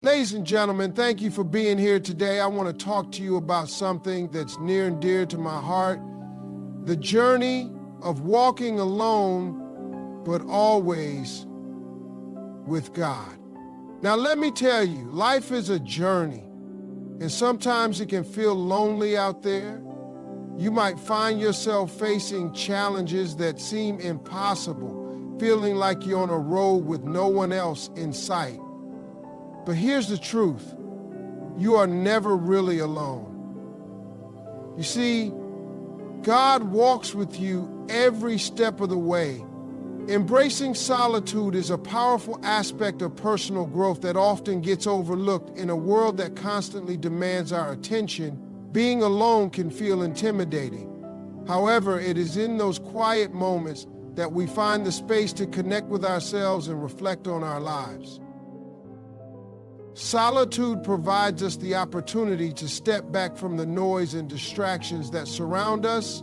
Ladies and gentlemen, thank you for being here today. I want to talk to you about something that's near and dear to my heart. The journey of walking alone, but always with God. Now, let me tell you, life is a journey, and sometimes it can feel lonely out there. You might find yourself facing challenges that seem impossible, feeling like you're on a road with no one else in sight. But here's the truth. You are never really alone. You see, God walks with you every step of the way. Embracing solitude is a powerful aspect of personal growth that often gets overlooked. In a world that constantly demands our attention, being alone can feel intimidating. However, it is in those quiet moments that we find the space to connect with ourselves and reflect on our lives. Solitude provides us the opportunity to step back from the noise and distractions that surround us,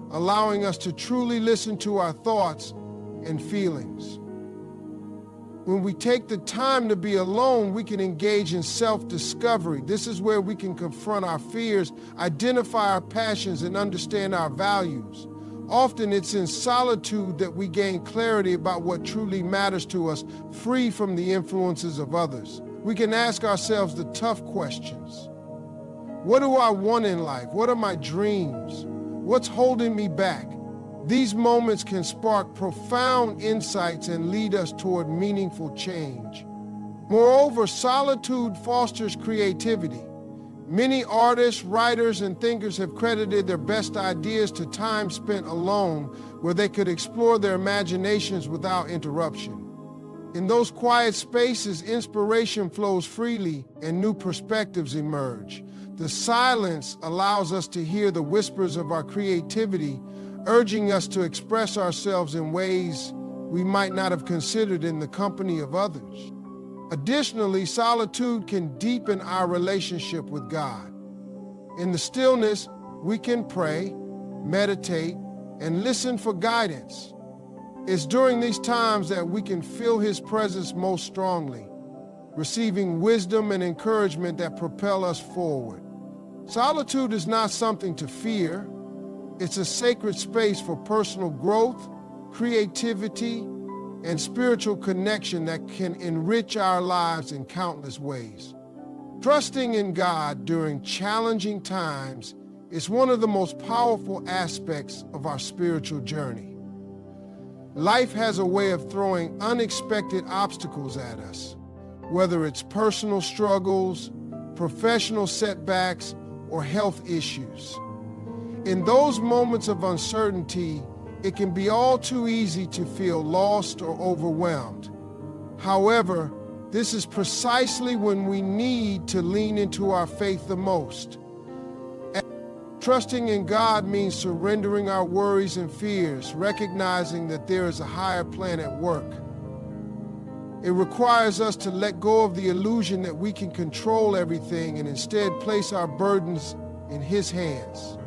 allowing us to truly listen to our thoughts and feelings. When we take the time to be alone, we can engage in self-discovery. This is where we can confront our fears, identify our passions, and understand our values. Often it's in solitude that we gain clarity about what truly matters to us, free from the influences of others. We can ask ourselves the tough questions. What do I want in life? What are my dreams? What's holding me back? These moments can spark profound insights and lead us toward meaningful change. Moreover, solitude fosters creativity. Many artists, writers, and thinkers have credited their best ideas to time spent alone, where they could explore their imaginations without interruption. In those quiet spaces, inspiration flows freely and new perspectives emerge. The silence allows us to hear the whispers of our creativity, urging us to express ourselves in ways we might not have considered in the company of others. Additionally, solitude can deepen our relationship with God. In the stillness, we can pray, meditate, and listen for guidance. It's during these times that we can feel His presence most strongly, receiving wisdom and encouragement that propel us forward. Solitude is not something to fear. It's a sacred space for personal growth, creativity, and spiritual connection that can enrich our lives in countless ways. Trusting in God during challenging times is one of the most powerful aspects of our spiritual journey. Life has a way of throwing unexpected obstacles at us, whether it's personal struggles, professional setbacks, or health issues. In those moments of uncertainty, it can be all too easy to feel lost or overwhelmed. However, this is precisely when we need to lean into our faith the most. Trusting in God means surrendering our worries and fears, recognizing that there is a higher plan at work. It requires us to let go of the illusion that we can control everything and instead place our burdens in His hands.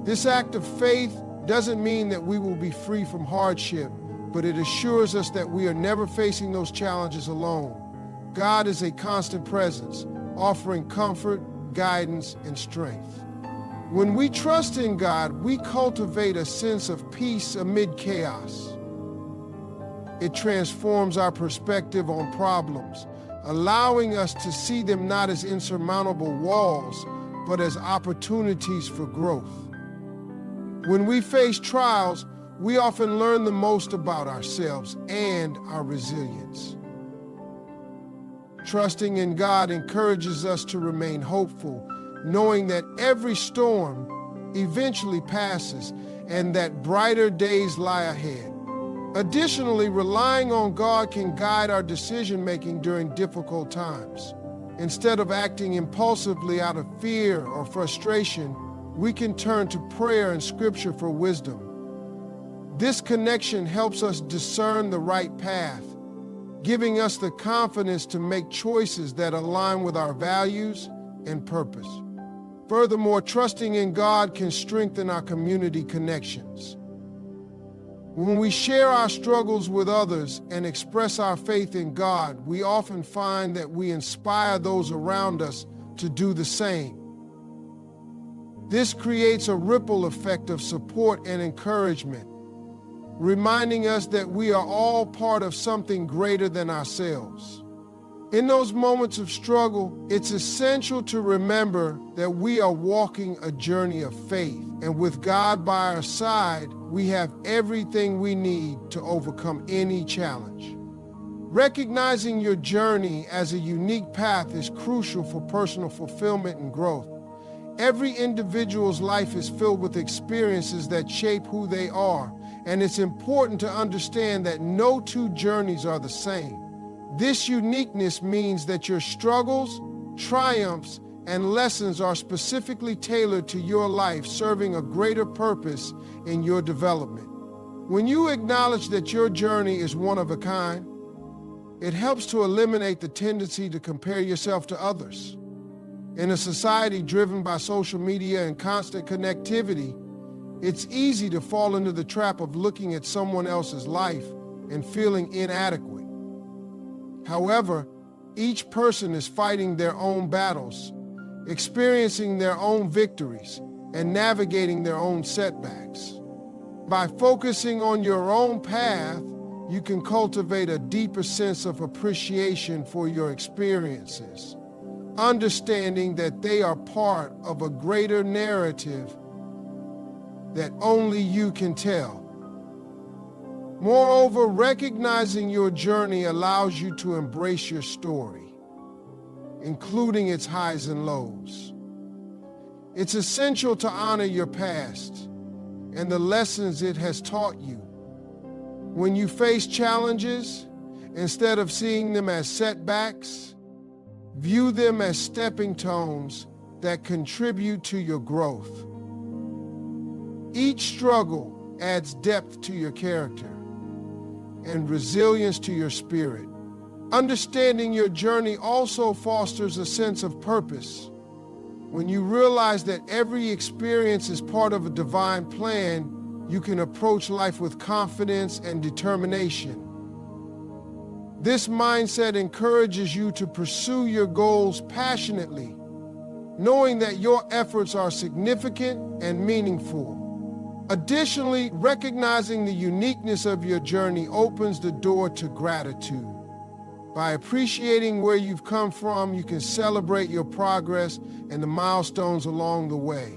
This act of faith doesn't mean that we will be free from hardship, but it assures us that we are never facing those challenges alone. God is a constant presence, offering comfort, guidance, and strength. When we trust in God, we cultivate a sense of peace amid chaos. It transforms our perspective on problems, allowing us to see them not as insurmountable walls, but as opportunities for growth. When we face trials, we often learn the most about ourselves and our resilience. Trusting in God encourages us to remain hopeful, knowing that every storm eventually passes and that brighter days lie ahead. Additionally, relying on God can guide our decision-making during difficult times. Instead of acting impulsively out of fear or frustration, we can turn to prayer and scripture for wisdom. This connection helps us discern the right path, giving us the confidence to make choices that align with our values and purpose. Furthermore, trusting in God can strengthen our community connections. When we share our struggles with others and express our faith in God, we often find that we inspire those around us to do the same. This creates a ripple effect of support and encouragement, reminding us that we are all part of something greater than ourselves. In those moments of struggle, it's essential to remember that we are walking a journey of faith, and with God by our side, we have everything we need to overcome any challenge. Recognizing your journey as a unique path is crucial for personal fulfillment and growth. Every individual's life is filled with experiences that shape who they are, and it's important to understand that no two journeys are the same. This uniqueness means that your struggles, triumphs, and lessons are specifically tailored to your life, serving a greater purpose in your development. When you acknowledge that your journey is one of a kind, it helps to eliminate the tendency to compare yourself to others. In a society driven by social media and constant connectivity, it's easy to fall into the trap of looking at someone else's life and feeling inadequate. However, each person is fighting their own battles, experiencing their own victories, and navigating their own setbacks. By focusing on your own path, you can cultivate a deeper sense of appreciation for your experiences, understanding that they are part of a greater narrative that only you can tell. Moreover, recognizing your journey allows you to embrace your story, including its highs and lows. It's essential to honor your past and the lessons it has taught you. When you face challenges, instead of seeing them as setbacks, view them as stepping stones that contribute to your growth. Each struggle adds depth to your character and resilience to your spirit. Understanding your journey also fosters a sense of purpose. When you realize that every experience is part of a divine plan, you can approach life with confidence and determination. This mindset encourages you to pursue your goals passionately, knowing that your efforts are significant and meaningful. Additionally, recognizing the uniqueness of your journey opens the door to gratitude. By appreciating where you've come from, you can celebrate your progress and the milestones along the way.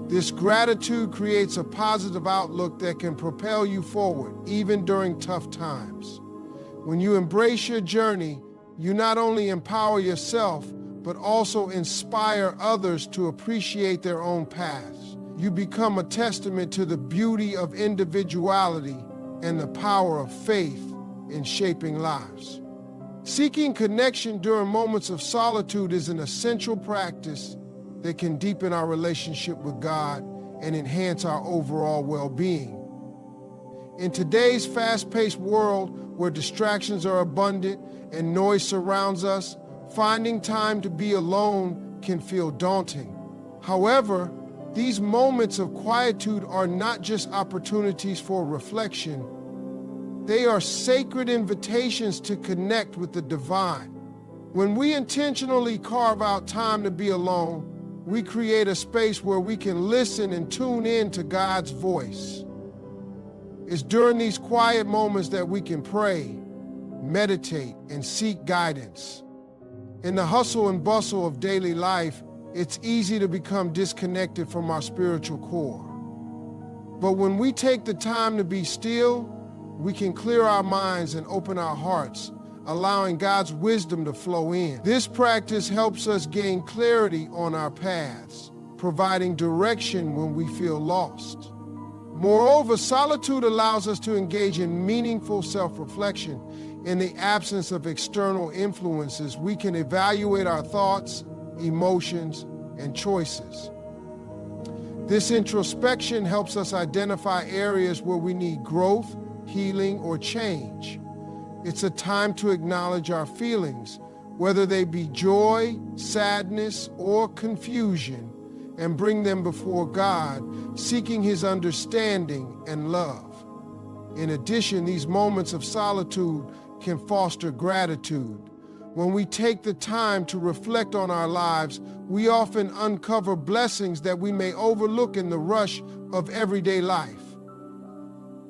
This gratitude creates a positive outlook that can propel you forward, even during tough times. When you embrace your journey, you not only empower yourself, but also inspire others to appreciate their own paths. You become a testament to the beauty of individuality and the power of faith in shaping lives. Seeking connection during moments of solitude is an essential practice that can deepen our relationship with God and enhance our overall well-being. In today's fast-paced world where distractions are abundant and noise surrounds us, finding time to be alone can feel daunting. However, these moments of quietude are not just opportunities for reflection. They are sacred invitations to connect with the divine. When we intentionally carve out time to be alone, we create a space where we can listen and tune in to God's voice. It's during these quiet moments that we can pray, meditate, and seek guidance. In the hustle and bustle of daily life, it's easy to become disconnected from our spiritual core. But when we take the time to be still, we can clear our minds and open our hearts, allowing God's wisdom to flow in. This practice helps us gain clarity on our paths, providing direction when we feel lost. Moreover, solitude allows us to engage in meaningful self-reflection. In the absence of external influences, we can evaluate our thoughts, emotions, and choices. This introspection helps us identify areas where we need growth, healing, or change. It's a time to acknowledge our feelings, whether they be joy, sadness, or confusion, and bring them before God, seeking His understanding and love. In addition, these moments of solitude can foster gratitude. When we take the time to reflect on our lives, we often uncover blessings that we may overlook in the rush of everyday life.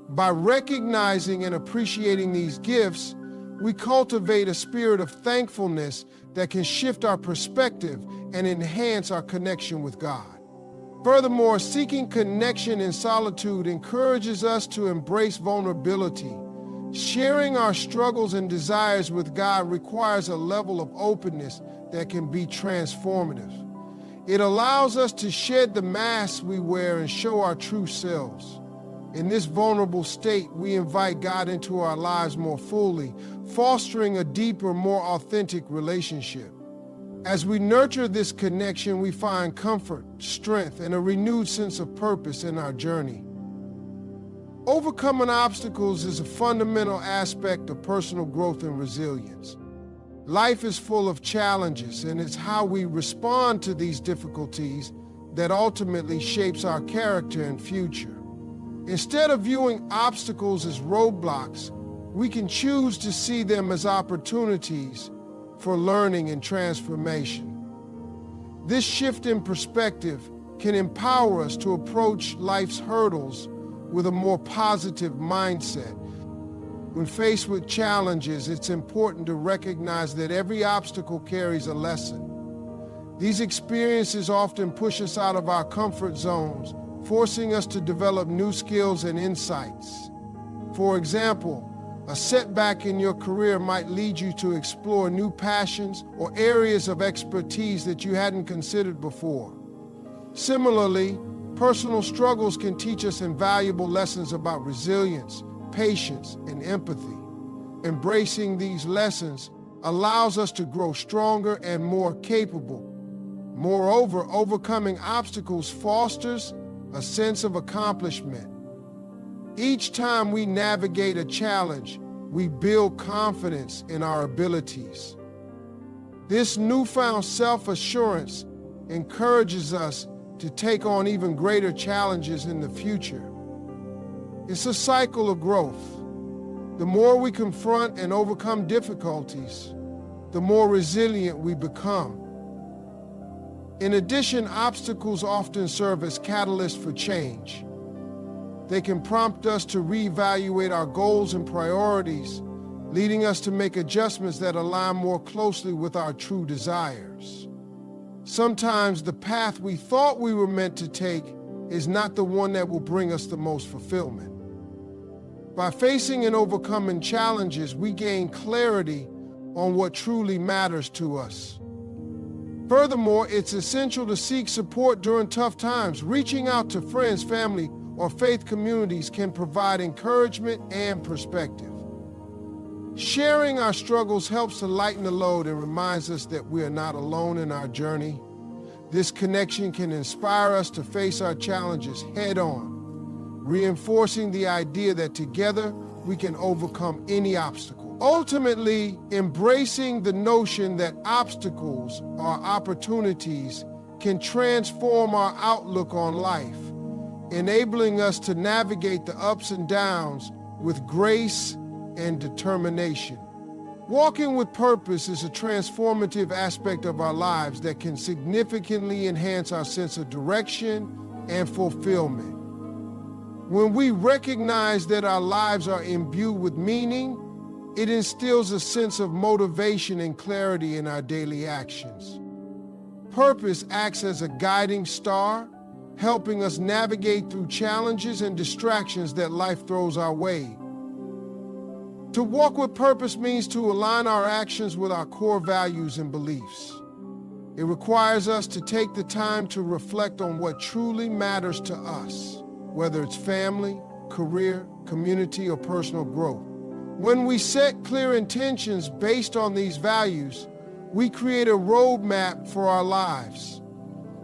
By recognizing and appreciating these gifts, we cultivate a spirit of thankfulness that can shift our perspective and enhance our connection with God. Furthermore, seeking connection in solitude encourages us to embrace vulnerability. Sharing our struggles and desires with God requires a level of openness that can be transformative. It allows us to shed the masks we wear and show our true selves. In this vulnerable state, we invite God into our lives more fully, fostering a deeper, more authentic relationship. As we nurture this connection, we find comfort, strength, and a renewed sense of purpose in our journey. Overcoming obstacles is a fundamental aspect of personal growth and resilience. Life is full of challenges, and it's how we respond to these difficulties that ultimately shapes our character and future. Instead of viewing obstacles as roadblocks, we can choose to see them as opportunities for learning and transformation. This shift in perspective can empower us to approach life's hurdles with a more positive mindset. When faced with challenges, it's important to recognize that every obstacle carries a lesson. These experiences often push us out of our comfort zones, forcing us to develop new skills and insights. For example, a setback in your career might lead you to explore new passions or areas of expertise that you hadn't considered before. Similarly, personal struggles can teach us invaluable lessons about resilience, patience, and empathy. Embracing these lessons allows us to grow stronger and more capable. Moreover, overcoming obstacles fosters a sense of accomplishment. Each time we navigate a challenge, we build confidence in our abilities. This newfound self-assurance encourages us to take on even greater challenges in the future. It's a cycle of growth. The more we confront and overcome difficulties, the more resilient we become. In addition, obstacles often serve as catalysts for change. They can prompt us to reevaluate our goals and priorities, leading us to make adjustments that align more closely with our true desires. Sometimes the path we thought we were meant to take is not the one that will bring us the most fulfillment. By facing and overcoming challenges, we gain clarity on what truly matters to us. Furthermore, it's essential to seek support during tough times. Reaching out to friends, family, or faith communities can provide encouragement and perspective. Sharing our struggles helps to lighten the load and reminds us that we are not alone in our journey. This connection can inspire us to face our challenges head-on, reinforcing the idea that together we can overcome any obstacle. Ultimately, embracing the notion that obstacles are opportunities can transform our outlook on life, enabling us to navigate the ups and downs with grace and determination. Walking with purpose is a transformative aspect of our lives that can significantly enhance our sense of direction and fulfillment. When we recognize that our lives are imbued with meaning, it instills a sense of motivation and clarity in our daily actions. Purpose acts as a guiding star, helping us navigate through challenges and distractions that life throws our way. To walk with purpose means to align our actions with our core values and beliefs. It requires us to take the time to reflect on what truly matters to us, whether it's family, career, community, or personal growth. When we set clear intentions based on these values, we create a roadmap for our lives.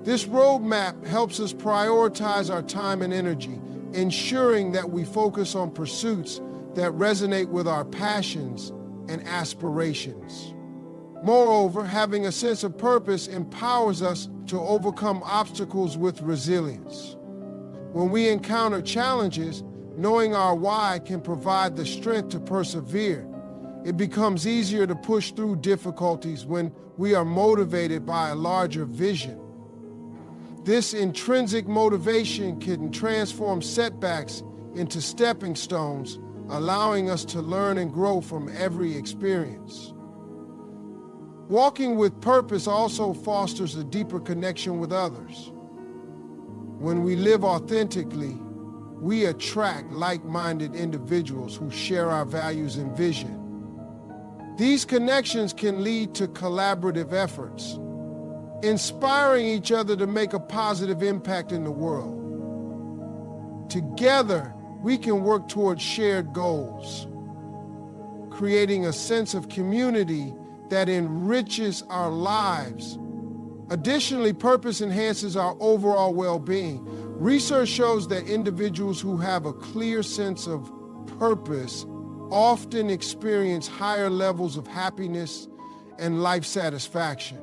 This roadmap helps us prioritize our time and energy, ensuring that we focus on pursuits that resonate with our passions and aspirations. Moreover, having a sense of purpose empowers us to overcome obstacles with resilience. When we encounter challenges, knowing our why can provide the strength to persevere. It becomes easier to push through difficulties when we are motivated by a larger vision. This intrinsic motivation can transform setbacks into stepping stones, allowing us to learn and grow from every experience. Walking with purpose also fosters a deeper connection with others. When we live authentically, we attract like-minded individuals who share our values and vision. These connections can lead to collaborative efforts, inspiring each other to make a positive impact in the world. Together, we can work towards shared goals, creating a sense of community that enriches our lives. Additionally, purpose enhances our overall well-being. Research shows that individuals who have a clear sense of purpose often experience higher levels of happiness and life satisfaction.